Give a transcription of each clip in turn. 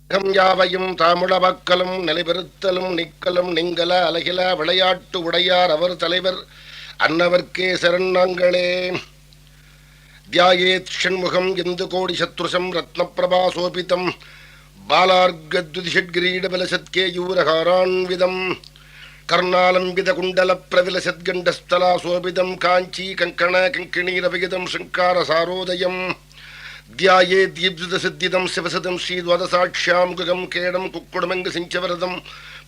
யாவையும் தாமுளவக்கலும் நிலைபெறுத்தலும் நிக்கலும் நீங்கல அலகில விளையாட்டு உடையார் அவர் தலைவர் அன்னவர்க்கே சரண் நாங்களே. தியாயேத் ஷண்முகம் இந்து கோடி சத்ருஷம் ரத்னபிரபா சோபிதம் பாலார்கத்யுதிஷட்கிரீடபலசத்கேயூரகாரான்விதம் கர்ணாலம்பித குண்டல பிரவிலசத்கண்டஸ்தலா சோபிதம் காஞ்சி கங்கண கங்கிணீரவிகிதம் ஷங்கார சாரோதயம் தியாயே தீப்திதசித்திதம் சிவசதம் ஸ்ரீத்வதசாட்சியாம் குகம் கேடம் குக்குடமங்கு சிஞ்சவரதம்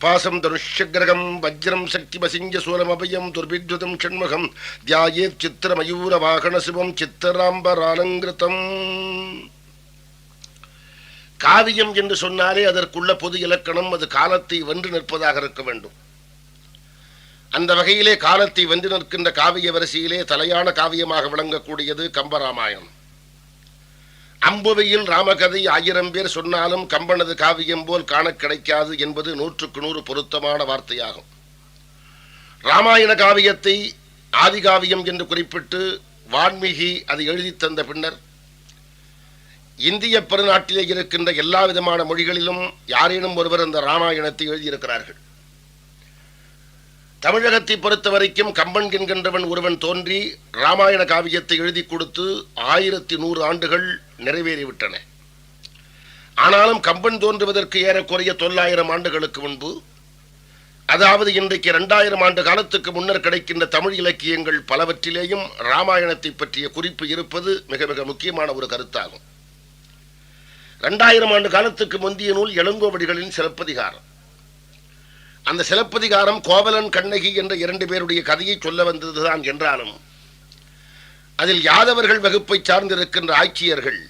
பாசம் தனுஷ்யகிரகம் வஜ்ரம் சக்தி வசிஞ்ச சூரமபயம் துர்பித்ருதம் ஷண்முகம் தியாயேத் சித்திரமயூர வாகன சிவம் சித்தராம்பராலங்கிருதம். காவியம் என்று சொன்னாலே அதற்குள்ள பொது இலக்கணம் அது காலத்தை வென்று நிற்பதாக இருக்க வேண்டும். அந்த வகையிலே காலத்தை வென்று நிற்கின்ற காவிய வரிசையிலே தலையான காவியமாக விளங்கக்கூடியது கம்பராமாயணம். அம்புவையில் ராமகதை 1000 பேர் சொன்னாலும் கம்பனது காவியம் போல் காண கிடைக்காது என்பது 100க்கு 100 பொருத்தமான வார்த்தையாகும். ராமாயண காவியத்தை ஆதி காவியம் என்று குறிப்பிட்டு வான்மீகி அதை எழுதி தந்த பின்னர் இந்திய பெருநாட்டிலே இருக்கின்ற எல்லா விதமான மொழிகளிலும் யாரேனும் ஒருவர் அந்த ராமாயணத்தை எழுதியிருக்கிறார்கள். தமிழகத்தை பொறுத்த வரைக்கும் கம்பன் என்கின்றவன் ஒருவன் தோன்றி ராமாயண காவியத்தை எழுதி கொடுத்து 1100 ஆண்டுகள் நிறைவேறிவிட்டன. ஆனாலும் கம்பன் தோன்றுவதற்கு ஏறக்குறைய 900 ஆண்டுகளுக்கு முன்பு, அதாவது இன்றைக்கு 2000 ஆண்டு காலத்துக்கு முன்னர் கிடைக்கின்ற தமிழ் இலக்கியங்கள் பலவற்றிலேயும் ராமாயணத்தை பற்றிய குறிப்பு இருப்பது மிக மிக முக்கியமான ஒரு கருத்தாகும். 2000 ஆண்டு காலத்துக்கு முந்தைய நூல் இளங்கோவடிகளின் சிலப்பதிகாரம். அந்த சிலப்பதிகாரம் கோவலன் கண்ணகி என்ற 2 பேருடைய கதையை சொல்ல வந்ததுதான் என்றாலும் அதில் யாதவர்கள் வகுப்பை சார்ந்திருக்கின்ற ஆட்சியர்கள்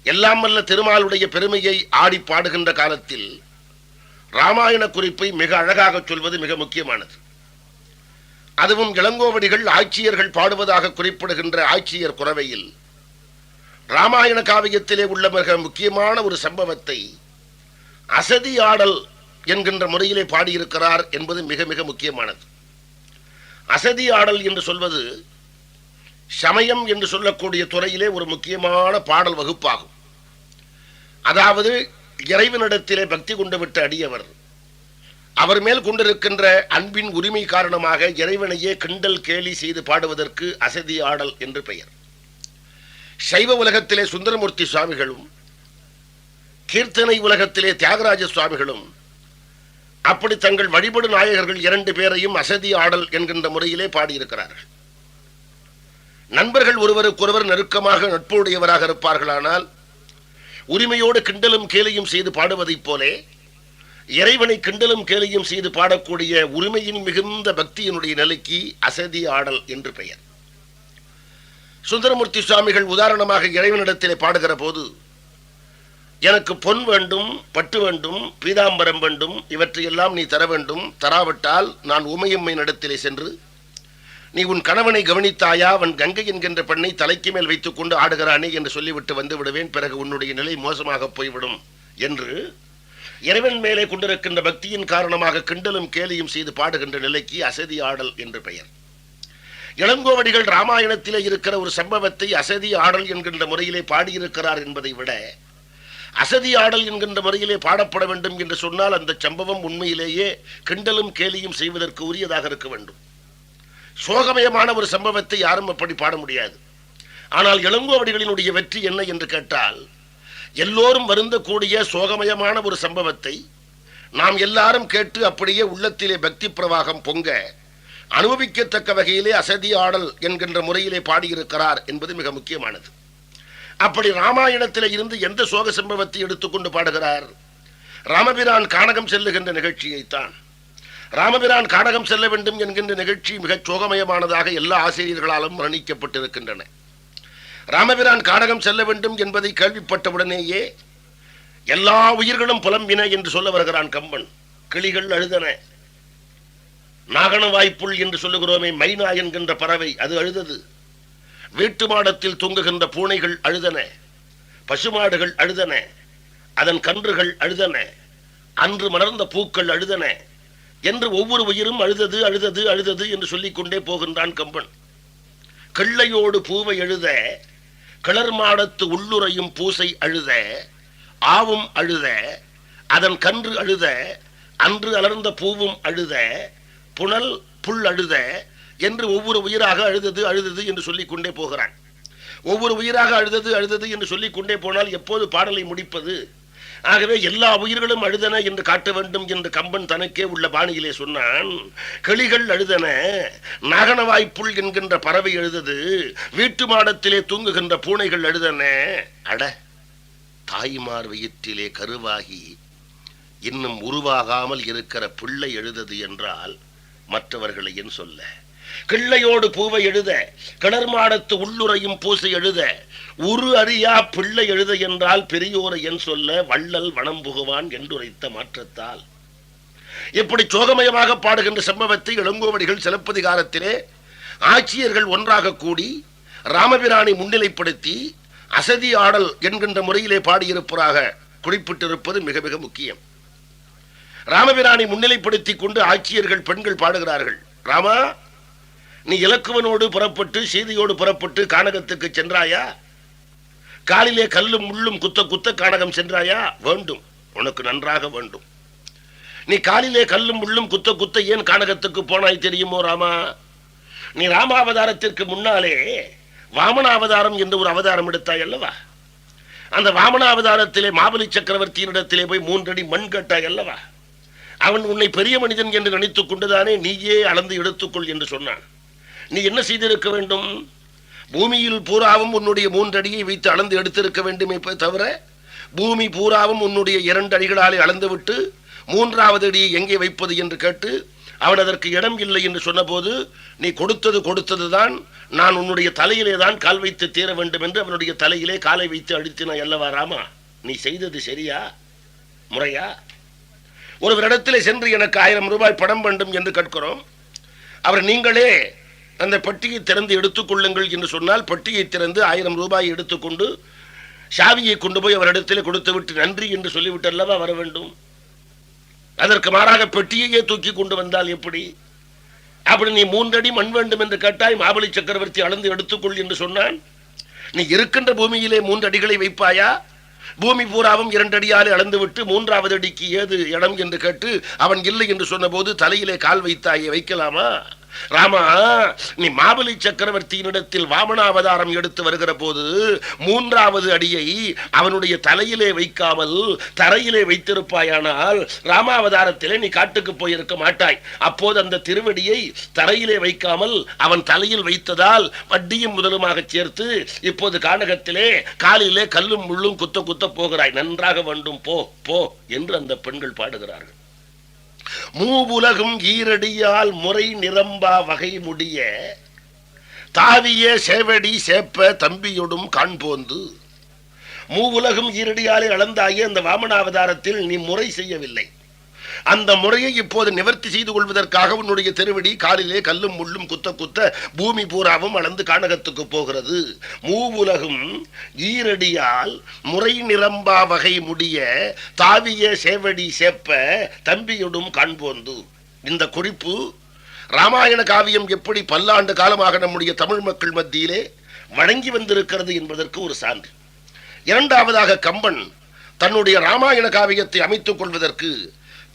எல்லாம் வல்ல திருமாலுடைய பெருமையை ஆடி பாடுகின்ற காலத்தில் ராமாயண குறிப்பை மிக அழகாக சொல்வது மிக முக்கியமானது. அதுவும் இளங்கோவடிகள் ஆட்சியர்கள் பாடுவதாக குறிப்பிடுகின்ற ஆட்சியர் குரவையில் ராமாயண காவியத்திலே உள்ள மிக முக்கியமான ஒரு சம்பவத்தை அசதி ஆடல் என்கின்ற முறையிலே பாடியிருக்கிறார் என்பது மிக மிக முக்கியமானது. அசதி ஆடல் என்று சொல்வது சமயம் என்று சொல்லக்கூடிய துறையிலே ஒரு முக்கியமான பாடல் வகுப்பாகும். அதாவது இறைவனிடத்திலே பக்தி கொண்டு விட்ட அடியவர் அவர் மேல் கொண்டிருக்கின்ற அன்பின் உரிமை காரணமாக இறைவனையே கிண்டல் கேலி செய்து பாடுவதற்கு அசதி ஆடல் என்று பெயர். சைவ உலகத்திலே சுந்தரமூர்த்தி சுவாமிகளும் கீர்த்தனை உலகத்திலே தியாகராஜ சுவாமிகளும் அப்படி தங்கள் வழிபடு நாயகர்கள் 2 பேரையும் அசதி ஆடல் என்கின்ற முறையிலே பாடியிருக்கிறார்கள். நண்பர்கள் ஒருவருக்கொருவர் நெருக்கமாக நட்புடையவராக இருப்பார்களானால் உரிமையோடு கிண்டலும் கேலியும் செய்து பாடுவதைப் போலே இறைவனை கிண்டலும் கேலியும் செய்து பாடக்கூடிய உரிமையின் மிகுந்த பக்தியினுடைய நிலைக்கு அசதி ஆடல் என்று பெயர். சுந்தரமூர்த்தி சுவாமிகள் உதாரணமாக இறைவனிடத்திலே பாடுகிற போது எனக்கு பொன் வேண்டும், பட்டு வேண்டும், பீதாம்பரம் வேண்டும், இவற்றையெல்லாம் நீ தர வேண்டும், தராவிட்டால் நான் உமையம்மை நடத்திலே சென்று நீ உன் கணவனை கவனித்தாயா, அவன் கங்கை என்கின்ற பெண்ணை தலைக்கு மேல் வைத்துக் கொண்டு ஆடுகிறானே என்று சொல்லிவிட்டு வந்து விடுவேன், பிறகு உன்னுடைய நிலை மோசமாக போய்விடும் என்று இறைவன் மேலே கொண்டிருக்கின்ற பக்தியின் காரணமாக கிண்டலும் கேலியும் செய்து பாடுகின்ற நிலைக்கு அசதி ஆடல் என்று பெயர். இளங்கோவடிகள் ராமாயணத்திலே இருக்கிற ஒரு சம்பவத்தை அசதி ஆடல் என்கின்ற முறையிலே பாடியிருக்கிறார் என்பதை விட அசதி ஆடல் என்கின்ற முறையிலே பாடப்பட வேண்டும் என்று சொன்னால் அந்த சம்பவம் உண்மையிலேயே கிண்டலும் கேலியும் செய்வதற்கு உரியதாக இருக்க வேண்டும். சோகமயமான ஒரு சம்பவத்தை யாரும் அப்படி பாட முடியாது. ஆனால் இளங்கோவடிகளினுடைய வெற்றி என்ன என்று கேட்டால், எல்லோரும் வருந்தக்கூடிய சோகமயமான ஒரு சம்பவத்தை நாம் எல்லாரும் கேட்டு அப்படியே உள்ளத்திலே பக்தி பிரவாகம் பொங்க அனுபவிக்கத்தக்க வகையிலே அசதி ஆடல் என்கின்ற முறையிலே பாடியிருக்கிறார் என்பது மிக முக்கியமானது. அப்படி ராமாயணத்திலே இருந்து எந்த சோக சம்பவத்தை எடுத்துக்கொண்டு பாடுகிறார்? ராமபிரான் கானகம் செல்லுகின்ற நிகழ்ச்சியைத்தான். ராமபிரான் கானகம் செல்ல வேண்டும் என்கின்ற நிகழ்ச்சி மிகச் சோகமயமானதாக எல்லா ஆசிரியர்களாலும் வர்ணிக்கப்பட்டிருக்கின்றன. ராமபிரான் கானகம் செல்ல வேண்டும் என்பதை கேள்விப்பட்டவுடனேயே எல்லா உயிர்களும் புலம்பின என்று சொல்ல வருகிறான் கம்பன். கிளிகள் அழுதன, நாகன வாய்ப்புள் என்று சொல்லுகிறோமே மைனா என்கின்ற பறவை அது அழுதது, வீட்டு மாடத்தில் தூங்குகின்ற பூனைகள் அழுதன, பசுமாடுகள் அழுதன, அதன் கன்றுகள் அழுதன, அன்று மலர்ந்த பூக்கள் அழுதன என்று ஒவ்வொரு உயிரும் அழுதது அழுதது அழுதது என்று சொல்லிக்கொண்டே போகின்றான் கம்பன். கிள்ளையோடு பூவை எழுத, கிளர் மாடத்து உள்ளுரையும் பூசை அழுத, ஆவும் அழுத, அதன் கன்று அழுத, அன்று அலர்ந்த பூவும் அழுத, புனல் புல் அழுத என்று ஒவ்வொரு உயிராக அழுதது அழுதது என்று சொல்லிக் கொண்டே போகிறான். ஒவ்வொரு உயிராக அழுதது அழுதது என்று சொல்லிக் கொண்டே போனால் எப்போது பாடலை முடிப்பது? ஆகவே எல்லா உயிர்களும் அழுதன என்று காட்ட வேண்டும் என்று கம்பன் தனக்கே உள்ள பாணியிலே சொன்னான். கிளிகள் அழுதன, நாகனவாய்ப்புள் என்கின்ற பறவை அழுதது, வீட்டு மாடத்திலே தூங்குகின்ற பூனைகள் அழுதன. அட, தாய்மார் வயிற்றிலே கருவாகி இன்னும் உருவாகாமல் இருக்கிற பிள்ளை எழுதது என்றால் மற்றவர்களை என் சொல்ல? கிள்ளையோடு பூவை எழுத, கிணர் மாடத்து உள்ளுரையும் பூசை எழுத, உரு அறியா பிள்ளை எழுத என்றால் பெரியோரை என் சொல்ல? வள்ளல் வனம் புகுவான் என்றுரைத்த மாற்றத்தால். இப்படி சோகமயமாக பாடுகின்ற சம்பவத்தை இளங்கோவடிகள் சிலப்பதிகாரத்திலே ஆட்சியர்கள் ஒன்றாக கூடி ராமபிரானை முன்னிலைப்படுத்தி அசதி ஆடல் என்கின்ற முறையிலே பாடியிருப்பதாக குறிப்பிட்டிருப்பது மிக மிக முக்கியம். ராமபிரானை முன்னிலைப்படுத்தி கொண்டு ஆட்சியர்கள் பெண்கள் பாடுகிறார்கள். ராமா, நீ இலக்குவனோடு புறப்பட்டு சீதையோடு புறப்பட்டு கானகத்துக்கு சென்றாயா? காலிலே கல்லும் முள்ளும் குத்த குத்த கானகம் சென்றாயா? வேண்டும், உனக்கு நன்றாக வேண்டும். நீ காலிலே கல்லும் முள்ளும் குத்த குத்த ஏன் கானகத்துக்கு போனாய் தெரியுமோ ராமா? நீ ராமாவதாரத்திற்கு முன்னாலே வாமனாவதாரம் என்று ஒரு அவதாரம் எடுத்தாய் அல்லவா? அந்த வாமனாவதாரத்திலே மாபலி சக்கரவர்த்தியினிடத்திலே போய் 3 அடி மண் கட்டாய் அல்லவா? அவன் உன்னை பெரிய மனிதன் என்று நினைத்துக் கொண்டுதானே நீயே அளந்து எடுத்துக்கொள் என்று சொன்னான். நீ என்ன செய்திருக்க வேண்டும்? பூமியில் பூராவும் உன்னுடைய 3 அடியை வைத்து அளந்து எடுத்திருக்க வேண்டுமே தவிர, பூமி பூராவும் உன்னுடைய 2 அடிகளாலே அளந்து விட்டு 3வது அடியை எங்கே வைப்பது என்று கேட்டு அவன் அதற்கு இடம் இல்லை என்று சொன்ன போது, நீ கொடுத்ததுதான், நான் உன்னுடைய தலையிலே தான் கால் வைத்து தீர வேண்டும் என்று அவனுடைய தலையிலே காலை வைத்து அழுத்தினாய் அல்லவா ராமா? நீ செய்தது சரியா, முறையா? ஒருவரிடத்திலே சென்று எனக்கு 1000 ரூபாய் பணம் வேண்டும் என்று கேட்கிறோம். அவர் நீங்களே அந்த பெட்டியை திறந்து எடுத்துக்கொள்ளுங்கள் என்று சொன்னால், பெட்டியை திறந்து 1000 ரூபாயை எடுத்துக்கொண்டு சாவியை கொண்டு போய் அவரிடத்திலே கொடுத்து விட்டு நன்றி என்று சொல்லிவிட்டு அல்லவா வர வேண்டும்? அதற்கு மாறாக பெட்டியையே தூக்கி கொண்டு வந்தால் எப்படி? அப்படி நீ 3 அடி மண் வேண்டும் என்று கேட்டாய், மாபலி சக்கரவர்த்தி அளந்து எடுத்துக்கொள் என்று சொன்னான். நீ இருக்கின்ற பூமியிலே 3 அடிகளை வைப்பாயா? பூமி பூராவும் 2 அடியாலே அளந்து விட்டு 3வது அடிக்கு ஏது இடம் என்று கேட்டு அவன் இல்லை என்று சொன்ன போது தலையிலே கால் வைத்தாயே, வைக்கலாமா? ராமா, நீ மாபலி சக்கரவர்த்தியினிடத்தில் வாமனாவதாரம் எடுத்து வருகிற போது 3வது அடியை அவனுடைய தலையிலே வைக்காமல் தரையிலே வைத்திருப்பாயானால் ராமாவதாரத்திலே நீ காட்டுக்கு போயிருக்க மாட்டாய். அப்போது அந்த திருவடியை தரையிலே வைக்காமல் அவன் தலையில் வைத்ததால் வட்டியும் முதலுமாக சேர்த்து இப்போது கானகத்திலே காலிலே கல்லும் முள்ளும் குத்த குத்த போகிறாய். நன்றாக வேண்டும், போ போ என்று அந்த பெண்கள் பாடுகிறார்கள். மூவுலகும் ஈரடியால் முறை நிரம்பா வகை முடிய தாவிய சேவடி சேப்ப தம்பியொடும் காண்போந்து. மூவுலகும் ஈரடியாலே அளந்தாயே அந்த வாமனாவதாரத்தில் நீ முறை செய்யவில்லை. அந்த முறையை இப்போது நிவர்த்தி செய்து கொள்வதற்காக உன்னுடைய திருவடி காலிலே கல்லும் முள்ளும் குத்த குத்த பூமி பூராவும் அளந்து கானகத்துக்கு போகிறது. மூவுலகும் ஈரடியால் முறை நிரம்பா வகை முடிய தாவிய சேவடி சேப்ப தம்பியொடும் காண்போந்து. இந்த குறிப்பு ராமாயண காவியம் எப்படி பல்லாண்டு காலமாக நம்முடைய தமிழ் மக்கள் மத்தியிலே வழங்கி வந்திருக்கிறது என்பதற்கு ஒரு சான்று. இரண்டாவதாக, கம்பன் தன்னுடைய ராமாயண காவியத்தை அமைத்துக் கொள்வதற்கு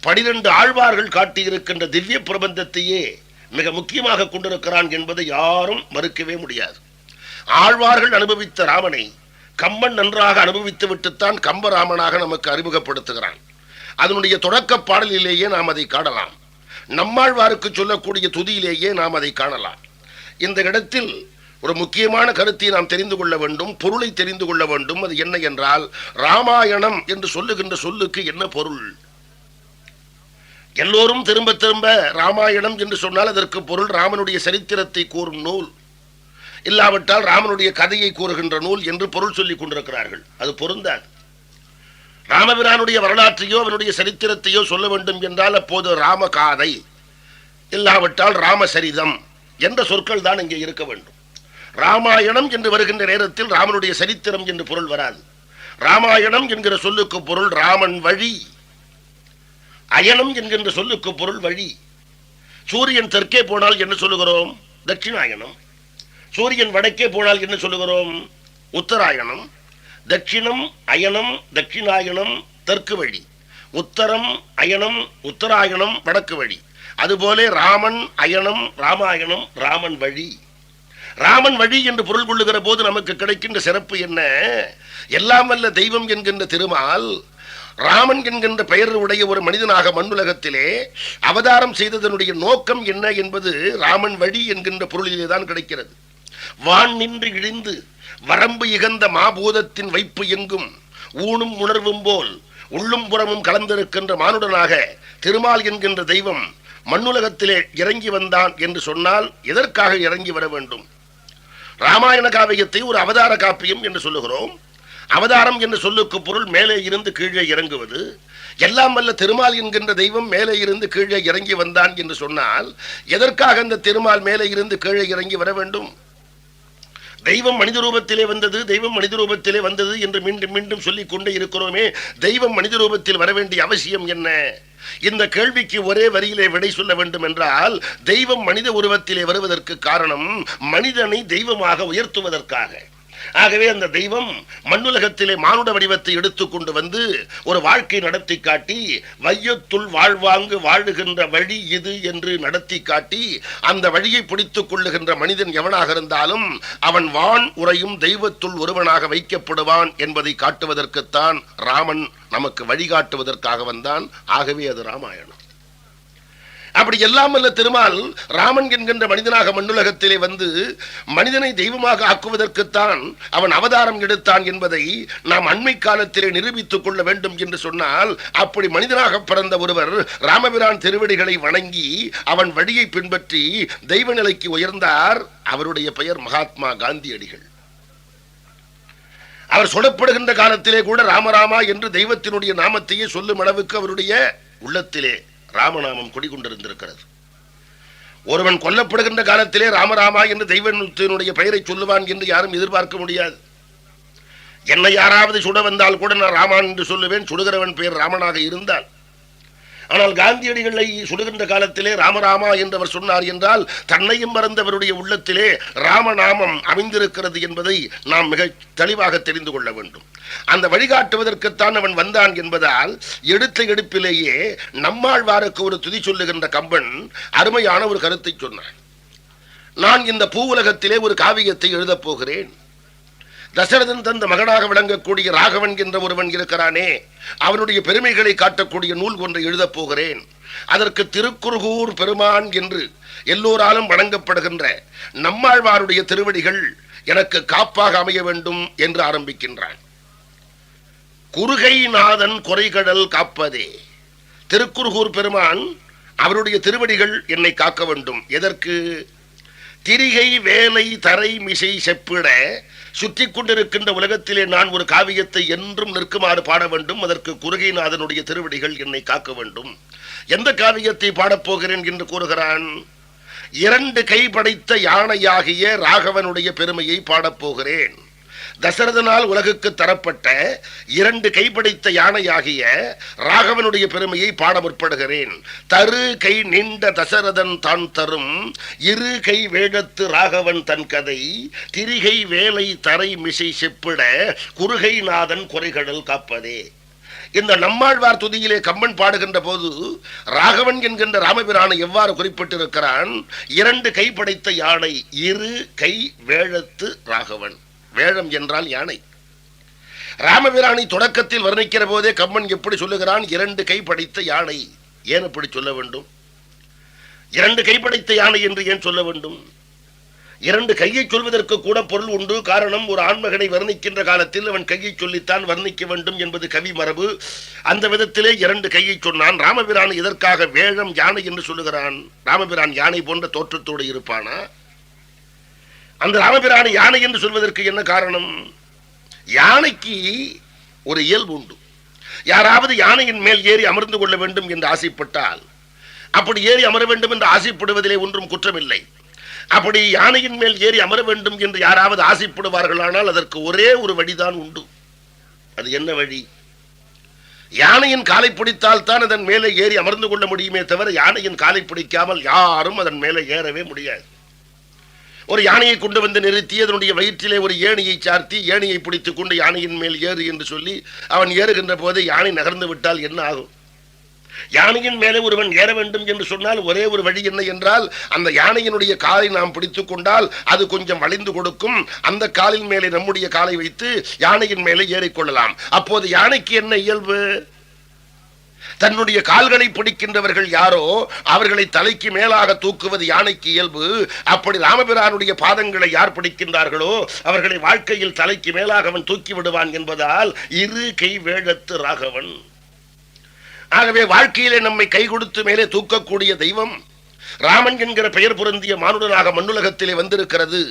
12 ஆழ்வார்கள் காட்டியிருக்கின்ற திவ்ய பிரபந்தத்தையே மிக முக்கியமாக கொண்டிருக்கிறான் என்பதை யாரும் மறுக்கவே முடியாது. ஆழ்வார்கள் அனுபவித்த ராமனை கம்பன் நன்றாக அனுபவித்து விட்டுத்தான் கம்பராமனாக நமக்கு அறிமுகப்படுத்துகிறான். அதனுடைய தொடக்க பாடலிலேயே நாம் அதை காணலாம். நம்மாழ்வாருக்கு சொல்லக்கூடிய துதியிலேயே நாம் அதை காணலாம். இந்த இடத்தில் ஒரு முக்கியமான கருத்தை நாம் தெரிந்து கொள்ள வேண்டும், பொருளை தெரிந்து கொள்ள வேண்டும். அது என்ன என்றால், ராமாயணம் என்று சொல்லுகின்ற சொல்லுக்கு என்ன பொருள்? எல்லோரும் திரும்ப திரும்ப ராமாயணம் என்று சொன்னால் அதற்கு பொருள் ராமனுடைய சரித்திரத்தை கூறும் நூல், இல்லாவிட்டால் ராமனுடைய கதையை கூறுகின்ற நூல் என்று பொருள் சொல்லிக் கொண்டிருக்கிறார்கள். அது பொருந்தாது. ராமபிரானுடைய வரலாற்றையோ அவனுடைய சரித்திரத்தையோ சொல்ல வேண்டும் என்றால் அப்போது ராமகாதை, இல்லாவிட்டால் ராமசரிதம் என்ற சொற்கள் தான் இங்கே இருக்க வேண்டும். ராமாயணம் என்று வருகின்ற நேரத்தில் ராமனுடைய சரித்திரம் என்று பொருள் வராது. ராமாயணம் என்கிற சொல்லுக்கு பொருள் ராமன் வழி. அயனம் என்கின்ற சொல்லுக்கு பொருள் வழி. சூரியன் தெற்கே போனால் என்ன சொல்லுகிறோம்? தட்சிணாயனம். சூரியன் வடக்கே போனால் என்ன சொல்லுகிறோம்? உத்தராயணம். தட்சிணம் அயனம் தட்சிணாயனம் தெற்கு வழி, உத்தரம் அயனம் உத்தராயணம் வடக்கு வழி. அதுபோல ராமன் அயனம் ராமாயணம் ராமன் வழி. ராமன் வழி என்று பொருள் கொள்ளுகிற போது நமக்கு கிடைக்கின்ற சிறப்பு என்ன? எல்லாம் வல்ல தெய்வம் என்கின்ற திருமால் ராமன் என்கின்ற பெயர் உடைய ஒரு மனிதனாக மண்ணுலகத்திலே அவதாரம் செய்ததனுடைய நோக்கம் என்ன என்பது ராமன் வழி என்கின்ற பொருளிலே தான் கிடைக்கிறது. வான் நின்று இழிந்து வரம்பு இகந்த மாபூதத்தின் வைப்பு எங்கும் ஊனும் உணர்வும் போல் உள்ளும் புறமும் கலந்திருக்கின்ற மானுடனாக திருமால் என்கின்ற தெய்வம் மண்ணுலகத்திலே இறங்கி வந்தான் என்று சொன்னால் எதற்காக இறங்கி வர வேண்டும்? ராமாயண காவியத்தை ஒரு அவதார காப்பியம் என்று சொல்லுகிறோம். அவதாரம் என்ற சொல்லுக்கு பொருள் மேலே இருந்து கீழே இறங்குவது. எல்லாம் வல்ல திருமால் என்கின்ற தெய்வம் மேலே இருந்து கீழே இறங்கி வந்தான் என்று சொன்னால் எதற்காக அந்த திருமால் மேலே இருந்து கீழே இறங்கி வர வேண்டும்? தெய்வம் மனித ரூபத்திலே வந்தது, தெய்வம் மனித ரூபத்திலே வந்தது என்று மீண்டும் மீண்டும் சொல்லிக் கொண்டே இருக்கிறோமே. தெய்வம் மனித ரூபத்தில் வர வேண்டிய அவசியம் என்ன? இந்த கேள்விக்கு ஒரே வரியிலே விடை சொல்ல வேண்டும் என்றால், தெய்வம் மனித உருவத்திலே வருவதற்கு காரணம் மனிதனை தெய்வமாக உயர்த்துவதற்காக. ஆகவே அந்த தெய்வம் மண்ணுலகத்திலே மானுட வடிவத்தை எடுத்துக்கொண்டு வந்து ஒரு வாழ்க்கை நடத்தி காட்டி, வையத்துள் வாழ்வாங்கு வாழுகின்ற வழி இது என்று நடத்தி காட்டி, அந்த வழியை பிடித்துக் கொள்ளுகின்ற மனிதன் எவனாக இருந்தாலும் அவன் வான் உரையும் தெய்வத்துள் ஒருவனாக வைக்கப்படுவான் என்பதை காட்டுவதற்குத்தான் ராமன் நமக்கு வழிகாட்டுவதற்காக வந்தான். ஆகவே அது ராமாயணம். அப்படி எல்லாம் அல்ல திருமால் ராமன் என்கின்ற மனிதனாக மண்ணுலகத்திலே வந்து மனிதனை தெய்வமாக ஆக்குவதற்குத்தான் அவன் அவதாரம் எடுத்தான் என்பதை நாம் அண்மை காலத்திலே நிரூபித்துக் கொள்ள வேண்டும் என்று சொன்னால், அப்படி மனிதனாக பிறந்த ஒருவர் ராமபிரான் திருவடிகளை வணங்கி அவன் வழியை பின்பற்றி தெய்வ நிலைக்கு உயர்ந்தார். அவருடைய பெயர் மகாத்மா காந்தியடிகள். அவர் சொல்லப்படுகின்ற காலத்திலே கூட ராமராமா என்று தெய்வத்தினுடைய நாமத்தையே சொல்லும் அளவுக்கு அவருடைய உள்ளத்திலே ராமநாமம் குடிகொண்டிருந்திருக்கிறது. ஒருவன் கொல்லப்படுகின்ற காலத்திலே ராமராமா என்று தெய்வத்தினுடைய பெயரை சொல்லுவான் என்று யாரும் எதிர்பார்க்க முடியாது. என்னை யாராவது சுட வந்தால் கூட நான் ராமான் என்று சொல்லுவேன், சுடுகிறவன் பெயர் ராமனாக இருந்தால். ஆனால் காந்தியடிகளை சுடுகின்ற காலத்திலே ராமராமா என்றவர் சொன்னார் என்றால் தன்னையும் மறந்தவருடைய உள்ளத்திலே ராமநாமம் அமைந்திருக்கிறது என்பதை நாம் மிக தெளிவாக தெரிந்து கொள்ள வேண்டும். அந்த வழிகாட்டுவதற்குத்தான் அவன் வந்தான் என்பதால் எடுத்த எடுப்பிலேயே நம்மாழ்வாருக்கு ஒரு துதி சொல்லுகின்ற கம்பன் அருமையான ஒரு கருத்தை சொன்னான். நான் இந்த பூவுலகத்திலே ஒரு காவியத்தை எழுதப் போகிறேன். தசரதன் தந்த மகனாக விளங்கக்கூடிய ராகவன் என்ற ஒருவன் இருக்கிறானே, அவனுடைய பெருமைகளை காட்டக்கூடிய நூல் ஒன்றை எழுதப் போகிறேன். அதற்கு திருக்குறுகூர் பெருமான் என்று எல்லோராலும் வணங்கப்படுகின்ற நம்மாழ்வாருடைய திருவடிகள் எனக்கு காப்பாக அமைய வேண்டும் என்று ஆரம்பிக்கின்றான். குறுகை நாதன் குறைகடல் காப்பதே. திருக்குறுகூர் பெருமான் அவருடைய திருவடிகள் என்னை காக்க வேண்டும். எதற்கு? திரிகை வேலை தரை மிசை செப்பிட சுற்றி கொண்டிருக்கின்ற உலகத்திலே நான் ஒரு காவியத்தை என்றும் நிற்குமாறு பாட வேண்டும். அதற்கு குறுகைநாதனுடைய திருவடிகள் என்னை காக்க வேண்டும். எந்த காவியத்தை பாடப்போகிறேன் என்று கூறுகிறான்? 2 கை படைத்த யானையாகிய ராகவனுடைய பெருமையை பாடப்போகிறேன். தசரதனால் உலகுக்கு தரப்பட்ட 2 கைப்படைத்த யானையாகிய ராகவனுடைய பெருமையை பாட முற்படுகிறேன். தரு கை நீண்ட தசரதன் தான் தரும் 2 கை வேடத்து ராகவன் தன் கதை திரிகை வேலை தரை மிசை செப்பிட குறுகை நாதன் குறைகடல் காப்பதே. இந்த நம்மாழ்வார் துதியிலே கம்பன் பாடுகின்ற போது ராகவன் என்கின்ற ராமபிரானை எவ்வாறு குறிப்பிட்டிருக்கிறான்? 2 கை படைத்த யானை, 2 கை வேழத்து ராகவன். வேழம் என்றால் யானை. ராமபிரானை தொடக்கத்தில் வர்ணிக்கிற போதே கம்பன் எப்படி சொல்லுகிறான்? 2 கை படைத்த யானை. ஏன் அப்படி சொல்ல வேண்டும்? 2 கை படைத்த யானை என்று ஏன் சொல்ல வேண்டும்? 2 கையை சொல்வதற்கு கூட பொருள் உண்டு. காரணம், ஒரு ஆண்மகனை வர்ணிக்கின்ற காலத்தில் அவன் கையை சொல்லித்தான் வர்ணிக்க வேண்டும் என்பது கவி மரபு. அந்த விதத்திலே 2 கையை சொன்னான். ராமபிரான் இதற்காக வேழம் யானை என்று சொல்லுகிறான். ராமபிரான் யானை போன்ற தோற்றத்தோடு இருப்பானா? அந்த ராமபிரானை யானை என்று சொல்வதற்கு என்ன காரணம்? யானைக்கு ஒரு இயல்பு உண்டு. யாராவது யானையின் மேல் ஏறி அமர்ந்து கொள்ள வேண்டும் என்று ஆசைப்பட்டால், அப்படி ஏறி அமர வேண்டும் என்று ஆசைப்படுவதிலே ஒன்றும் குற்றமில்லை. அப்படி யானையின் மேல் ஏறி அமர வேண்டும் என்று யாராவது ஆசைப்படுவார்களானால் அதற்கு ஒரே ஒரு வழிதான் உண்டு. அது என்ன வழி? யானையின் காலை பிடித்தால் தான் அதன் மேலே ஏறி அமர்ந்து கொள்ள முடியுமே தவிர யானையின் காலை பிடிக்காமல் யாரும் அதன் மேலே ஏறவே முடியாது. ஒரு யானையை கொண்டு வந்து நிறுத்தி அதனுடைய வயிற்றிலே ஒரு ஏணியை சார்த்தி ஏணியை பிடித்துக் கொண்டு யானையின் மேல் ஏறு என்று சொல்லி அவன் ஏறுகின்ற போது யானை நகர்ந்து விட்டால் என்ன ஆகும்? யானையின் மேலே ஒருவன் ஏற வேண்டும் என்று சொன்னால் ஒரே ஒரு வழி என்ன என்றால், அந்த யானையினுடைய காலை நாம் பிடித்துக் கொண்டால் அது கொஞ்சம் வளைந்து கொடுக்கும். அந்த காலின் மேலே நம்முடைய காலை வைத்து யானையின் மேலே ஏறிக்கொள்ளலாம். அப்போது யானைக்கு என்ன இயல்பு? தன்னுடைய கால்களை பிடிக்கின்றவர்கள் யாரோ அவர்களை தலைக்கு மேலாக தூக்குவது யானைக்கு இயல்பு. அப்படி ராமபிரானுடைய பாதங்களை யார் பிடிக்கின்றார்களோ அவர்களை வாழ்க்கையில் தலைக்கு மேலாக அவன் தூக்கி விடுவான் என்பதால் இரு கை வேழத்து ராகவன். ஆகவே வாழ்க்கையிலே நம்மை கை கொடுத்து மேலே தூக்கக்கூடிய தெய்வம் ராமன் என்கிற பெயர் பொருந்திய மானுடனாக மண்ணுலகத்திலே வந்திருக்கிறது.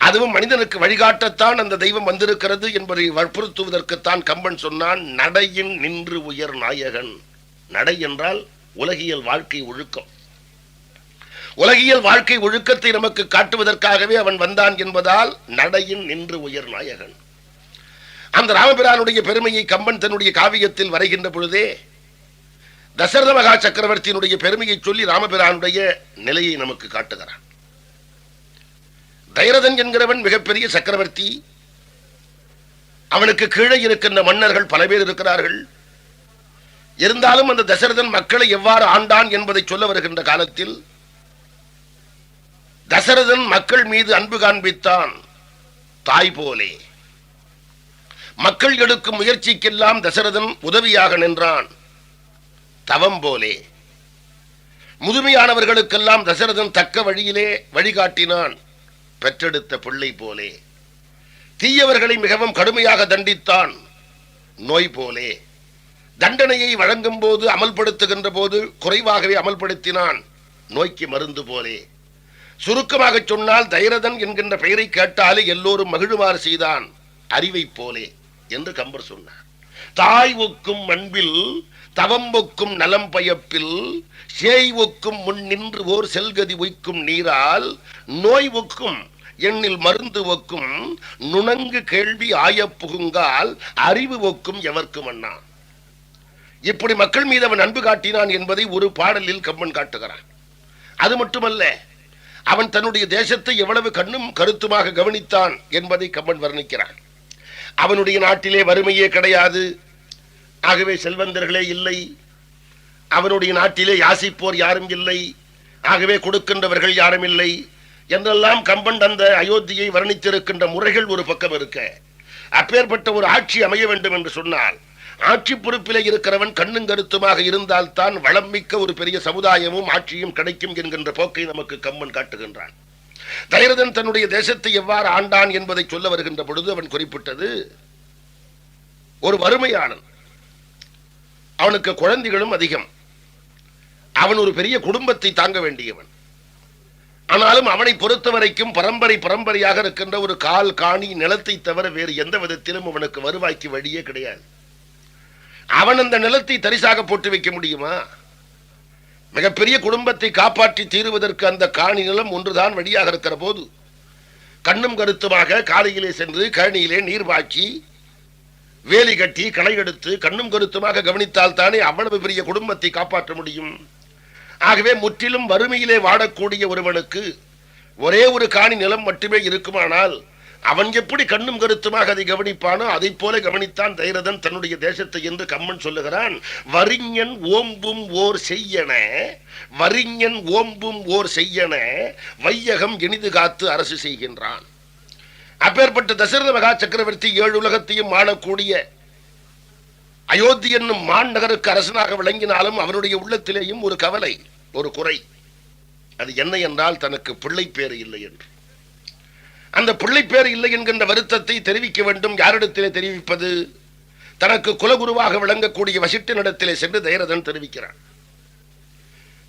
அதுவும் மனிதனுக்கு வழிகாட்டத்தான் அந்த தெய்வம் வந்திருக்கிறது என்பதை வற்புறுத்துவதற்குத்தான் கம்பன் சொன்னான், நடையின் நின்று உயர் நாயகன். நடை என்றால் உலகியல் வாழ்க்கை ஒழுக்கம். உலகியல் வாழ்க்கை ஒழுக்கத்தை நமக்கு காட்டுவதற்காகவே அவன் வந்தான் என்பதால் நடையின் நின்று உயர் நாயகன். அந்த ராமபிரானுடைய பெருமையை கம்பன் தன்னுடைய காவியத்தில் வரைகின்ற பொழுதே தசரத மகா சக்கரவர்த்தியினுடைய பெருமையை சொல்லி ராமபிரானுடைய நிலையை நமக்கு காட்டுகிறான். தைரதன் என்கிறவன் மிகப்பெரிய சக்கரவர்த்தி. அவனுக்கு கீழே இருக்கின்ற மன்னர்கள் பல பேர் இருக்கிறார்கள். இருந்தாலும் அந்த தசரதன் மக்களை எவ்வாறு ஆண்டான் என்பதை சொல்ல வருகின்ற காலத்தில் தசரதன் மக்கள் மீது அன்பு காண்பித்தான் தாய் போலே. மக்கள் எடுக்கும் முயற்சிக்கெல்லாம் தசரதன் உதவியாக நின்றான் தவம் போலே. முதுமையானவர்களுக்கெல்லாம் தசரதன் தக்க வழியிலே வழிகாட்டினான் பெற்றெடுத்த பிள்ளை போலே. தீயவர்களை மிகவும் கடுமையாக தண்டித்தான் நோய் போலே. தண்டனையை வழங்கும் போது அமல்படுத்துகின்ற போது குறைவாகவே அமல்படுத்தினான் நோய்க்கு மருந்து போலே. சுருக்கமாக சொன்னால் தைரதன் என்கின்ற பெயரை கேட்டாலே எல்லோரும் மகிழுமாறு செய்தான் அறிவை போலே என்று கம்பர் சொன்னார். தாய் ஒக்கும் அன்பில் தவம் ஒக்கும் நலம் பயப்பில் சேய் ஒக்கும் முன் நின்று ஓர் செல்கதி ஒய்க்கும் நீரால் நோய் ஒக்கும் எண்ணில் மருந்து ஒக்கும் நுணங்கு கேள்வி ஆய புகுங்கால் அறிவு ஒக்கும் எவர்க்கும் அண்ணா. இப்படி மக்கள் மீது அவன் அன்பு காட்டினான் என்பதை ஒரு பாடலில் கம்பன் காட்டுகிறான். அது மட்டுமல்ல, அவன் தன்னுடைய தேசத்தை எவ்வளவு கண்ணும் கருத்துமாக கவனித்தான் என்பதை கம்பன் வர்ணிக்கிறான். அவனுடைய நாட்டிலே வறுமையே கிடையாது. ஆகவே செல்வந்தர்களே இல்லை. அவனுடைய நாட்டிலே யாசிப்போர் யாரும் இல்லை. ஆகவே கொடுக்கின்றவர்கள் யாரும் இல்லை என்றெல்லாம் கம்பன் அந்த அயோத்தியை வர்ணித்திருக்கின்ற முறைகள் ஒரு பக்கம் இருக்க, அப்பேற்பட்ட ஒரு ஆட்சி அமைய வேண்டும் என்று சொன்னால் ஆட்சி பொறுப்பிலே இருக்கிறவன் கண்ணும் கருத்துமாக இருந்தால் தான் வளம் மிக்க ஒரு பெரிய சமுதாயமும் ஆட்சியும் கிடைக்கும் என்கின்ற போக்கை நமக்கு கம்பன் காட்டுகின்றான். தைரதன் தன்னுடைய தேசத்தை எவ்வாறு ஆண்டான் என்பதை சொல்ல வருகின்ற பொழுது அவன் குறிப்பிட்டது, ஒரு வறுமையானன், அவனுக்கு குழந்தைகளும் அதிகம், அவன் ஒரு பெரிய குடும்பத்தை தாங்க வேண்டியவன். ஆனாலும் அவனை பொறுத்த வரைக்கும் பரம்பரையாக இருக்கின்ற ஒரு கால் காணி நிலத்தை தவிர வேறு எந்த விதத்திலும் அவனுக்கு வருவாய்க்கு வழியே கிடையாது. அவன் அந்த நிலத்தை தரிசாக போட்டு வைக்க முடியுமா? மிகப்பெரிய குடும்பத்தை காப்பாற்றி தீருவதற்கு அந்த காணி நிலம் ஒன்றுதான் வழியாக இருக்கிற போது கண்ணும் கருத்துமாக காலையிலே சென்று கழனியிலே நீர் பாய்ச்சி வேலி கட்டி களை எடுத்து கண்ணும் கருத்துமாக கவனித்தால் தானே அவ்வளவு பெரிய குடும்பத்தை காப்பாற்ற முடியும். ஆகவே முற்றிலும் வறுமையிலே வாடக்கூடிய ஒருவனுக்கு ஒரே ஒரு காணி நிலம் மட்டுமே இருக்குமானால் அவன் எப்படி கண்ணும் கருத்துமாக அதை கவனிப்பானோ அதை போல கவனித்தான் தைரதன் தன்னுடைய தேசத்தை என்று கம்மன் சொல்லுகிறான். வரிஞன் ஓம்பும் ஓர் செய்யன, வரிஞன் ஓம்பும் ஓர் செய்யன, வையகம் இனிது காத்து அரசு செய்கின்றான். அப்பேற்பட்ட தசரத மகா சக்கரவர்த்தி 7 உலகத்தையும் ஆளக்கூடிய அயோத்தி என்னும் மான் நகருக்கு அரசனாக விளங்கினாலும் அவனுடைய உள்ளத்திலேயும் ஒரு கவலை, ஒரு குறை. அது என்ன என்றால் தனக்கு பிள்ளை பேறு இல்லை என்று. அந்த பிள்ளை பேர் இல்லை என்கின்ற வருத்தத்தை தெரிவிக்க வேண்டும். யாரிடத்திலே தெரிவிப்பது? தனக்கு குலகுருவாக விளங்கக்கூடிய வசிஷ்டனிடத்திலே சென்று தைரதன் தெரிவிக்கிறான்.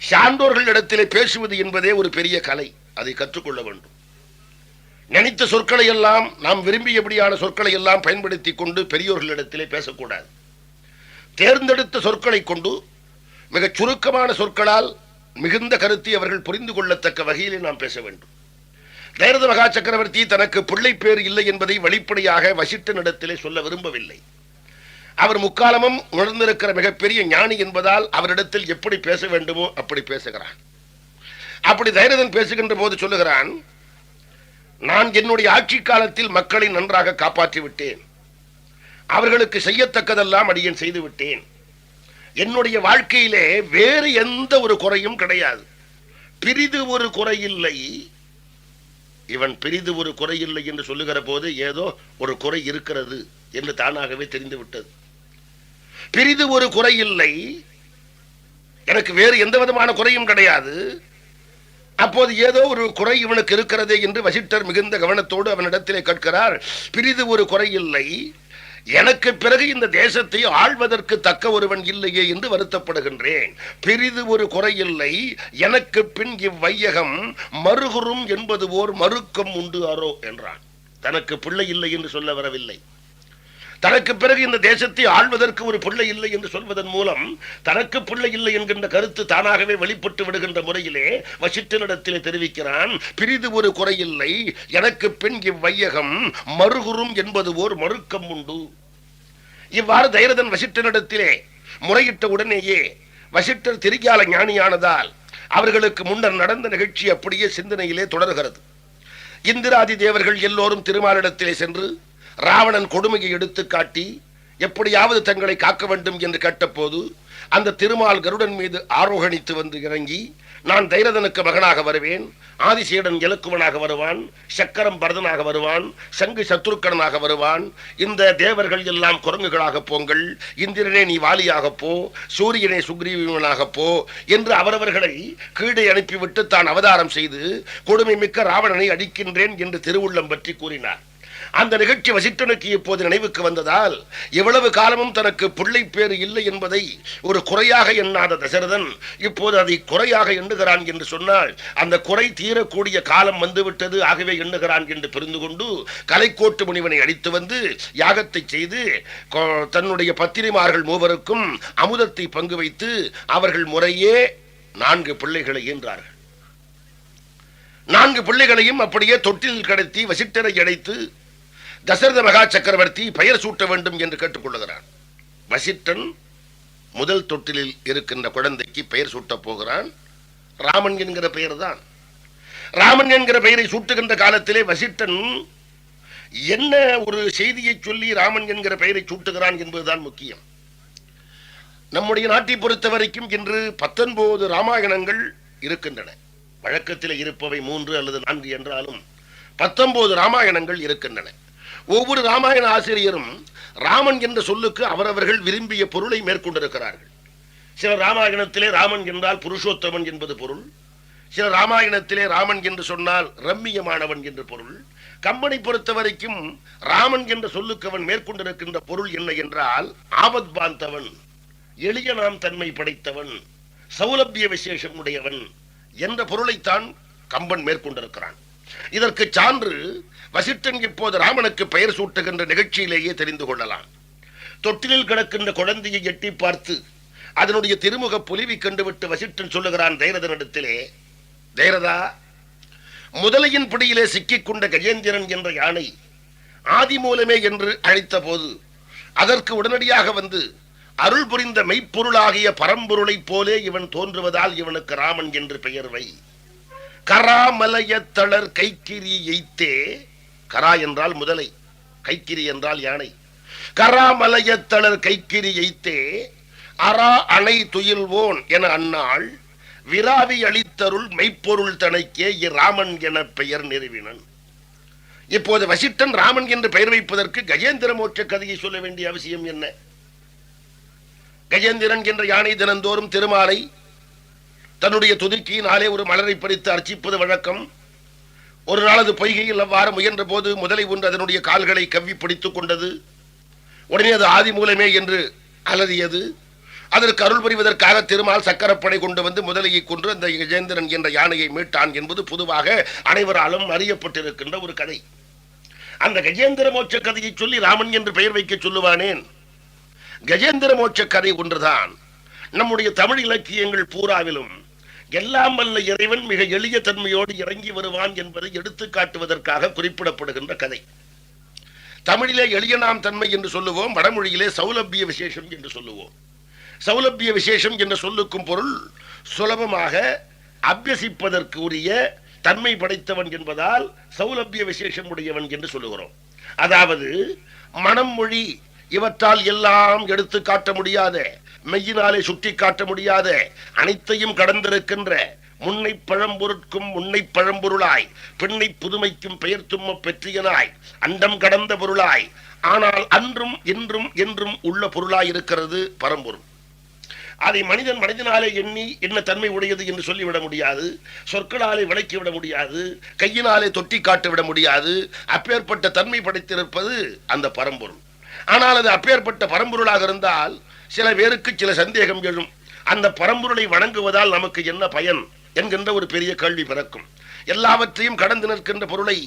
சான்றோர்களிடத்திலே பேசுவது என்பதே ஒரு பெரிய கலை, அதை கற்றுக்கொள்ள வேண்டும். நினைத்த சொற்களை எல்லாம் நாம் விரும்பியபடியான சொற்களை எல்லாம் பயன்படுத்தி கொண்டு பெரியோர்களிடத்திலே பேசக்கூடாது. தேர்ந்தெடுத்த சொற்களை கொண்டு மிகச் சுருக்கமான சொற்களால் மிகுந்த கருத்தை அவர்கள் புரிந்து கொள்ளத்தக்க வகையிலே நாம் பேச வேண்டும். தைரத மகா சக்கரவர்த்தி தனக்கு பிள்ளை பேர் இல்லை என்பதை வெளிப்படையாக வசிஷ்டனிடத்திலே சொல்ல விரும்பவில்லை. அவர் முக்காலமும் உணர்ந்திருக்கிற மிகப்பெரிய ஞானி என்பதால் அவரிடத்தில் எப்படி பேச வேண்டுமோ அப்படி பேசுகிறான். அப்படி தைரதன் பேசுகின்ற போது சொல்லுகிறான், நான் என்னுடைய ஆட்சி காலத்தில் மக்களை நன்றாக காப்பாற்றி விட்டேன். அவர்களுக்கு செய்யத்தக்கதெல்லாம் அடியேன் செய்து விட்டேன். என்னுடைய வாழ்க்கையிலே வேறு எந்த ஒரு குறையும் கிடையாது. பிரிது ஒரு குறையில்லை. இவன் பிரிது ஒரு குறையில்லை என்று சொல்லுகிற போது ஏதோ ஒரு குறை இருக்கிறது என்று தானாகவே தெரிந்து விட்டது. பிரிது ஒரு குறையில்லை, எனக்கு வேறு எந்த விதமான குறையும் கிடையாது. அப்போது ஏதோ ஒரு குறை இவனுக்கு இருக்கிறதே என்று வசிட்டர் மிகுந்த கவனத்தோடு அவனிடத்திலே கேட்கிறார். பிரிது ஒரு குறையில்லை, எனக்கு பிறகு இந்த தேசத்தை ஆள்வதற்கு தக்க ஒருவன் இல்லையே என்று வருத்தப்படுகின்றேன். பிரிது ஒரு குறையில்லை, எனக்கு பின் இவ்வையகம் மறுகுறும் என்பது ஓர் மறுக்கம் உண்டு அரோ என்றான். தனக்கு பிள்ளை இல்லை என்று சொல்ல வரவில்லை. தனக்கு பிறகு இந்த தேசத்தை ஆள்வதற்கு ஒரு பிள்ளை இல்லை என்று சொல்வதன் மூலம் தனக்கு பிள்ளை இல்லை என்கின்ற கருத்து தானாகவே வெளிப்பட்டு விடுகின்ற முறையிலே வசிட்டனிடத்திலே தெரிவிக்கிறான். பிரிது ஒரு குறையில்லை, எனக்கு பின் இவ்வையகம் மறுகுறும் என்பது ஓர் மறுக்கம் உண்டு. இவ்வாறு தைரதன் வசிட்டனிடத்திலே முறையிட்ட உடனேயே வசிட்டர் திரிகால ஞானியானதால் அவர்களுக்கு முன்னர் நடந்த நிகழ்ச்சி அப்படியே சிந்தனையிலே தொடர்கிறது. இந்திராதி தேவர்கள் எல்லோரும் திருமாலிடத்திலே சென்று ராவணன் கொடுமையை எடுத்து காட்டி எப்படியாவது தங்களை காக்க வேண்டும் என்று கேட்டபோது அந்த திருமால் கருடன் மீது ஆரோகணித்து வந்து இறங்கி, நான் தைரதனுக்கு மகனாக வருவேன், ஆதிசேடன் இலக்குவனாக வருவான், சக்கரம் பரதனாக வருவான், சங்கு சத்ருக்கனாக வருவான், இந்த தேவர்கள் எல்லாம் குரங்குகளாக போங்கள், இந்திரனே நீ வாலியாக போ, சூரியனே சுக்ரீவனாக போ என்று அவரவர்களை கீழே அனுப்பிவிட்டு தான் அவதாரம் செய்து கொடுமை மிக்க ராவணனை அடிக்கின்றேன் என்று திருவுள்ளம் பற்றி கூறினார். அந்த நிகழ்ச்சி வசிட்டனுக்கு இப்போது நினைவுக்கு வந்ததால் எவ்வளவு காலமும் தனக்கு பிள்ளை பேறு இல்லை என்பதை ஒரு குறையாக எண்ணாத தசரதன் இப்போது அதை குறையாக எண்ணுகிறான் என்று சொன்னால் அந்த குறை தீரக்கூடிய காலம் வந்துவிட்டது, ஆகவே எண்ணுகிறான் என்று புரிந்து கொண்டு கலைக்கோட்டு முனிவனை அடித்து வந்து யாகத்தை செய்து தன்னுடைய பத்திரிமார்கள் மூவருக்கும் அமுதத்தை பங்கு வைத்து அவர்கள் முறையே 4 பிள்ளைகளை ஈன்றார்கள். 4 பிள்ளைகளையும் அப்படியே தொட்டில் கடத்தி வசிட்டனை அடைத்து தசரத மகா சக்கரவர்த்தி பெயர் சூட்ட வேண்டும் என்று கேட்டுக்கொள்ளுகிறான். வசிட்டன் முதல் தொட்டிலில் இருக்கின்ற குழந்தைக்கு பெயர் சூட்டப் போகிறான். ராமன் என்கிற பெயர் தான். ராமன் என்கிற பெயரை சூட்டுகின்ற காலத்திலே வசிட்டன் என்ன ஒரு செய்தியை சொல்லி ராமன் என்கிற பெயரை சூட்டுகிறான் என்பதுதான் முக்கியம். நம்முடைய நாட்டை பொறுத்த வரைக்கும் இன்று 19 ராமாயணங்கள் இருக்கின்றன. வழக்கத்தில் இருப்பவை 3 அல்லது 4 என்றாலும் 19 ராமாயணங்கள் இருக்கின்றன. ஒவ்வொரு ராமாயண ஆசிரியரும் ராமன் என்ற சொல்லுக்கு அவரவர்கள் விரும்பிய பொருளை மேற்கொண்டிருக்கிறார்கள். சில ராமாயணத்திலே ராமன் என்றால் புருஷோத்தமன் என்பது பொருள், சில ராமாயணத்திலே ராமன் என்று சொன்னால் ரம்மியமானவன் என்று பொருள். கம்பனை பொறுத்த வரைக்கும் ராமன் என்ற சொல்லுக்கு அவன் மேற்கொண்டிருக்கின்ற பொருள் என்ன என்றால் ஆபத் பாந்தவன், எளிய நாம் தன்மை படைத்தவன், சௌலபிய விசேஷம் உடையவன் என்ற பொருளைத்தான் கம்பன் மேற்கொண்டிருக்கிறான். இதற்கு சான்று வசிட்டன் இப்போது ராமனுக்கு பெயர் சூட்டுகின்ற நிகழ்ச்சியிலேயே தெரிந்து கொள்ளலாம். தொட்டிலில் கிடக்கின்ற குழந்தையை எட்டி பார்த்து அதனுடைய திருமுக பொலிவை கண்டுவிட்டு வசிட்டன் சொல்லுகிறான் தைரதனிடத்திலே, தைரதா, முதலையின் பிடியிலே சிக்கிக் கொண்ட கஜேந்திரன் என்ற யானை ஆதி மூலமே என்று அழைத்த போது அதற்கு உடனடியாக வந்து அருள் புரிந்த மெய்ப்பொருளாகிய பரம்பொருளை போலே இவன் தோன்றுவதால் இவனுக்கு ராமன் என்று பெயர் வை. கராமலையத்தளர் கைக்கிரி எய்த்தே, கரா என்றால் முதலை, கைக்கிரி என்றால் யானை. கராமலையத்தளர் கைக்கிரி எய்த்தே அரா அணை துயில்வோன் என அந்நாள் விராவி அளித்தருள் மெய்ப்பொருள் தனக்கே இராமன் என பெயர் நிறுவினன். இப்போது வசிட்டன் ராமன் என்று பெயர் வைப்பதற்கு கஜேந்திர மோட்ச கதையை சொல்ல வேண்டிய அவசியம் என்ன? கஜேந்திரன் என்ற யானை தினந்தோறும் திருமாலை தன்னுடைய துதிக்கியினாலே ஒரு மலரை பறித்து அர்ச்சிப்பது வழக்கம். ஒரு நாள் அது பொய்கையில் அவ்வாறு முயன்ற போது முதலை ஒன்று அதனுடைய கால்களை கவ்வி பிடித்துக் கொண்டது. உடனே அது ஆதி மூலமே என்று அலறியது. அதற்கு அருள் புரிவதற்காக திருமால் சக்கரப்படை கொண்டு வந்து முதலையை கொன்று அந்த கஜேந்திரன் என்ற யானையை மீட்டான் என்பது பொதுவாக அனைவராலும் அறியப்பட்டிருக்கின்ற ஒரு கதை. அந்த கஜேந்திர மோட்ச கதையை சொல்லி ராமன் என்று பெயர் வைக்க சொல்லுவானேன்? கஜேந்திர மோட்ச கதை ஒன்றுதான் நம்முடைய தமிழ் இலக்கியங்கள் பூராவிலும் எல்லாம் வல்ல இறைவன் மிக எளிய தன்மையோடு இறங்கி வருவான் என்பதை எடுத்து காட்டுவதற்காக குறிப்பிடப்படுகின்ற கதை. தமிழிலே எளிய நாம் தன்மை என்று சொல்லுவோம், வடமொழியிலே சௌலபிய விசேஷம் என்று சொல்லுவோம். சௌலபிய விசேஷம் என்ற சொல்லுக்கும் பொருள் சுலபமாக அபியசிப்பதற்கு உரிய தன்மை படைத்தவன் என்பதால் சௌலபிய விசேஷம் உடையவன் என்று சொல்லுகிறோம். அதாவது மனம், மொழி இவற்றால் எல்லாம் எடுத்து காட்ட முடியாத, மெய்யினாலே சுட்டி காட்ட முடியாத, அனைத்தையும் கடந்திருக்கின்ற முன்னை பழம்பொருட்கும் முன்னை பழம்பொருளாய், பெண்ணை புதுமைக்கும் பெயர் தும்ம பெற்றியனாய், அண்டம் கடந்த பொருளாய், ஆனால் அன்றும் இன்றும் என்றும் உள்ள பொருளாய் இருக்கிறது பரம்பொருள். அதை மனிதனாலே எண்ணி என்ன தன்மை உடையது என்று சொல்லிவிட முடியாது, சொற்களாலே விளக்கிவிட முடியாது, கையினாலே தொட்டி காட்டிவிட முடியாது. அப்பேற்பட்ட தன்மை படைத்திருப்பது அந்த பரம்பொருள். ஆனால் அது அப்பேற்பட்ட பரம்பொருளாக இருந்தால் சில பேருக்கு சில சந்தேகம் எழும். அந்த பரம்பொருளை வணங்குவதால் நமக்கு என்ன பயன் என்கின்ற ஒரு பெரிய கேள்வி பிறக்கும். எல்லாவற்றையும் கடந்து நிற்கின்ற பொருளை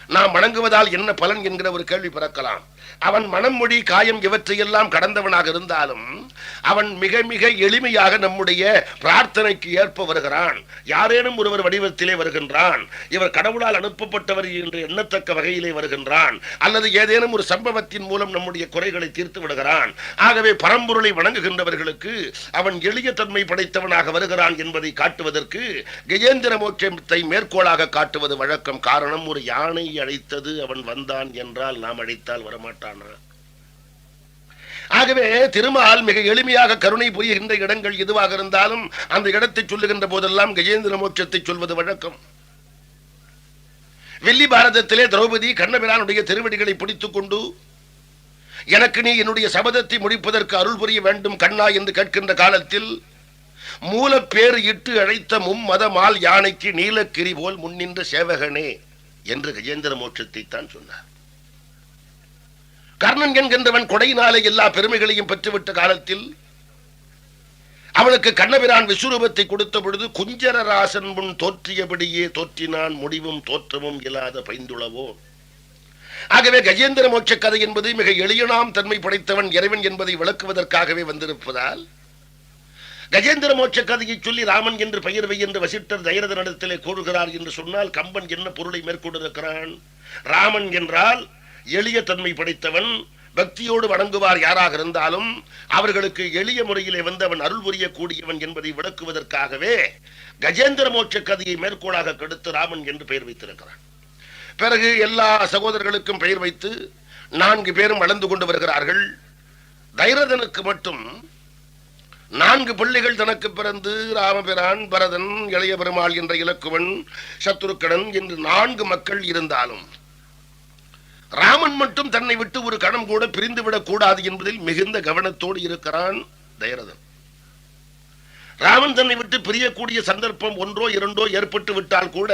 நாம் வணங்குவதால் என்ன பலன் என்கிற ஒரு கேள்வி பிறக்கலாம். அவன் மனம், மொழி, காயம் இவற்றையெல்லாம் கடந்தவனாக இருந்தாலும் அவன் மிக மிக எளிமையாக நம்முடைய பிரார்த்தனைக்கு ஏற்ப வருகிறான். யாரேனும் ஒருவர் வடிவத்திலே வருகின்றான், இவர் கடவுளால் அனுப்பப்பட்டவர் என்று எண்ணத்தக்க வகையிலே வருகின்றான், அல்லது ஏதேனும் ஒரு சம்பவத்தின் மூலம் நம்முடைய குறைகளை தீர்த்து விடுகிறான். ஆகவே பரம்பொருளை வணங்குகின்றவர்களுக்கு அவன் எளிய தன்மை படைத்தவனாக வருகிறான் என்பதை காட்டுவதற்கு கஜேந்திர மோட்சத்தை மேற்கோளாக காட்டுவது வழக்கம். காரணம், ஒரு யானை அழைத்தது, அவன் வந்தான் என்றால் நாம் அழைத்தால் வரமாட்டான். ஆகவே திருமால் மிக எளிமையாக கருணை புரிகின்ற இடங்கள் எதுவாக இருந்தாலும் அந்த இடத்தை சொல்லுகின்ற போதெல்லாம் கஜேந்திர மோட்சத்தை சொல்வது வழக்கம். வெள்ளி பாரதத்திலே திரௌபதி கண்ணபிரானுடைய திருவடிகளை பிடித்துக் கொண்டு, எனக்கு நீ என்னுடைய சபதத்தை முடிப்பதற்கு அருள் புரிய வேண்டும் கண்ணா என்று கேட்கின்ற காலத்தில், மூல பேறு இட்டு அழைத்த மும்மத மால் யானைக்கு நீலக்கிரி போல் முன்னின்ற சேவகனே என்று கஜேந்திர மோட்சத்தை தான் சொன்னார். கர்ணன் என்கின்றவன் கொடையினாலே எல்லா பெருமைகளையும் பெற்றுவிட்ட காலத்தில் அவனுக்கு கண்ணபிரான் விஸ்வரூபத்தை கொடுத்த பொழுது, குஞ்சரராசன் முன் தோற்றியபடியே தோற்றினான், முடிவும் தோற்றமும் இல்லாத பைந்துளவோ. ஆகவே கஜேந்திர மோட்ச கதை என்பது மிக எளியனாம் தன்மை படைத்தவன் இறைவன் என்பதை விளக்குவதற்காகவே வந்திருப்பதால், கஜேந்திர மோட்ச கதையை சொல்லி ராமன் என்று பெயர் வை என்று வசிட்டர் தயரதனிடத்திலே கூறுகிறார் என்று சொன்னால், கம்பன் என்ன பொருளை மேற்கொண்டிருக்கிறான்? ராமன் என்றால் எளிய தன்மை படைத்தவன், பக்தியோடு வணங்குவார் யாராக இருந்தாலும் அவர்களுக்கு எளிய முறையிலே வந்தவன் அருள் புரியக்கூடியவன் என்பதை விளக்குவதற்காகவே கஜேந்திர மோட்ச கதையை மேற்கோளாக கெடுத்து ராமன் என்று பெயர் வைத்திருக்கிறான். பிறகு எல்லா சகோதரர்களுக்கும் பெயர் வைத்து 4 பேரும் வளர்ந்து கொண்டு வருகிறார்கள். தைரதனுக்கு மட்டும் 4 பிள்ளைகள் தனக்கு பிறந்து, ராமபிரான், பரதன், இளைய பெருமாள் என்ற இலக்குவன், சத்ருக்கடன் என்று 4 மக்கள் இருந்தாலும் ராமன் மட்டும் தன்னை விட்டு ஒரு கணம் கூட பிரிந்துவிடக் கூடாது என்பதில் மிகுந்த கவனத்தோடு இருக்கிறான் தைரதன். ராமன் தன்னை விட்டு பிரியக்கூடிய சந்தர்ப்பம் 1ஓ 2ஓ ஏற்பட்டு விட்டால் கூட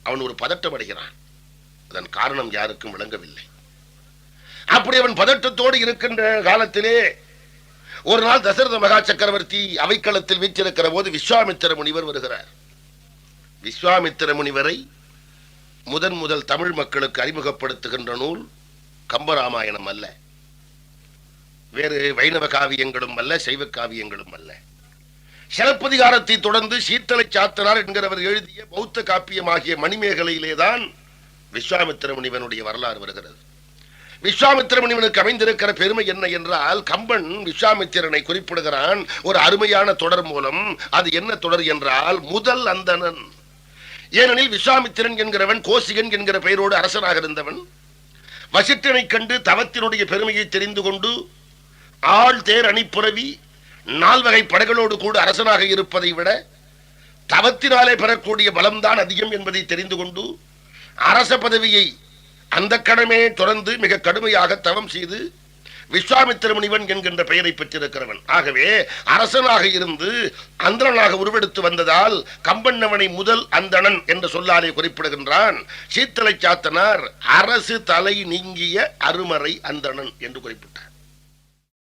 அவன் ஒரு பதட்டம் அடைகிறான். அதன் காரணம் யாருக்கும் விளங்கவில்லை. அப்படி அவன் பதட்டத்தோடு இருக்கின்ற காலத்திலே ஒரு நாள் தசரத மகா சக்கரவர்த்தி அவைக்களத்தில் வீற்றிருக்கிற போது விஸ்வாமித்திர முனிவர் வருகிறார். விஸ்வாமித்திர முனிவரை முதல் தமிழ் மக்களுக்கு அறிமுகப்படுத்துகின்ற நூல் கம்பராமாயணம் அல்ல, வேறு வைணவ காவியங்களும் அல்ல, சைவ காவியங்களும் அல்ல. சிலப்பதிகாரத்தை தொடர்ந்து சீத்தலை சாத்தனார் என்கிறவர் எழுதிய பௌத்த காப்பியமாகிய மணிமேகலையிலேதான் விஸ்வாமித்திர முனிவனுடைய வரலாறு வருகிறது. விஸ்வாமித்திர முனிவனுக்கு அமைந்திருக்கிற பெருமை என்ன என்றால், கம்பன் விஸ்வாமித்திரனை குறிப்பிடுகிறான் ஒரு அருமையான தொடர் மூலம். அது என்ன தொடர் என்றால், முதல் அந்தணன். ஏனெனில் விஸ்வாமித்திரன் என்கிறவன் கோசிகன் என்கிற பெயரோடு அரசனாக இருந்தவன். வசிட்டனை கண்டு தவத்தினுடைய பெருமையை தெரிந்து கொண்டு ஆள் தேர் அணிப்புரவி 4 வகை படைகளோடு கூட அரசனாக இருப்பதை விட தவத்தினாலே பெறக்கூடிய பலம்தான் அதிகம் என்பதை தெரிந்து கொண்டு அரச பதவியை அந்த கடமே தொடர்ந்து மிக கடுமையாக தவம் செய்து விஸ்வாமித்திர முனிவன் என்கின்ற பெயரை பெற்றிருக்கிறவன். ஆகவே அரசனாக இருந்து அந்தணனாக உருவெடுத்து வந்ததால் கம்பன் அவனை முதல் அந்தணன் என்ற சொல்லாலே குறிப்பிடுகின்றான். சீத்தலை சாத்தனார் அரசு தலை நீங்கிய அருமறை அந்தணன் என்று குறிப்பிட்டார்.